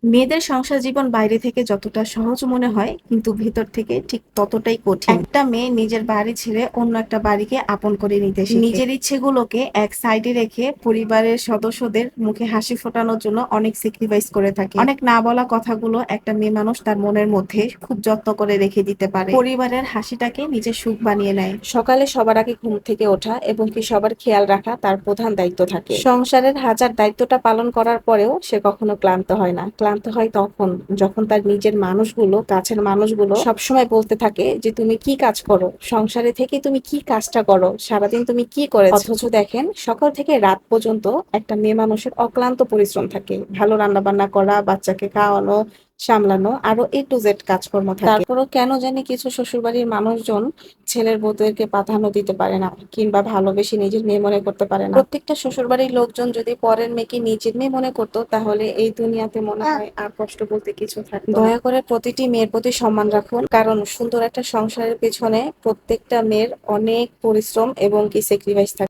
মেয়েদের সংসার জীবন বাইরে থেকে যতটা সহজ মনে হয় কিন্তু ভেতর থেকে ঠিক ততটাই কঠিন। একটা মেয়ে নিজের বাড়ি ছেড়ে অন্য একটা বাড়িকে আপন করে নিতে শেখে। নিজের ইচ্ছেগুলোকে এক সাইডে রেখে পরিবারের সদস্যদের মুখে হাসি ফোটানোর জন্য অনেক স্যাক্রিফাইস করে থাকে। অনেক না বলা কথাগুলো একটা মেয়ে মানুষ তার মনের মধ্যে খুব যত্ন করে রেখে দিতে পারে। পরিবারের হাসিটাকে নিজের সুখ বানিয়ে নেয়। সকালে সবার আগে ঘুম থেকে ওঠা এবং কি সবার খেয়াল রাখা তার প্রধান দায়িত্ব থাকে। সংসারের হাজার দায়িত্বটা পালন করার পরেও সে কখনো ক্লান্ত হয় না। ক্লান্ত হয় তখন যখন তার নিজের মানুষগুলো, কাছের মানুষগুলো সবসময় বলতে থাকে যে তুমি কি কাজ করো, সংসারে থেকে তুমি কি কাজটা করো, সারাদিন তুমি কি করেছো। অথচ দেখেন সকাল থেকে রাত পর্যন্ত একটা মেয়ে মানুষের অক্লান্ত পরিশ্রম থাকে। ভালো রান্না বান্না করা, বাচ্চাকে খাওয়ানো, সামলানো, আরো এ টু জেড কাজকর্ম থাকে। তারপরও কেন জানি কিছু শ্বশুরবাড়ির মানুষজন ছেলের বউদেরকে প্রাধান্য দিতে পারে না, কিংবা ভালোবেসে নিজের মেয়ে মনে করতে পারে না। প্রত্যেকটা শ্বশুরবাড়ির লোকজন যদি পরের মেয়েকে নিজের মেয়ে মনে করতো, তাহলে এই দুনিয়াতে মনে হয় আর কষ্ট বলতে কিছু থাকতো না। দয়া করে প্রতিটি মেয়ের প্রতি সম্মান রাখুন, কারণ সুন্দর একটা সংসারের পেছনে প্রত্যেকটা মেয়ের অনেক পরিশ্রম এবং কি স্যাক্রিফাইস থাকে।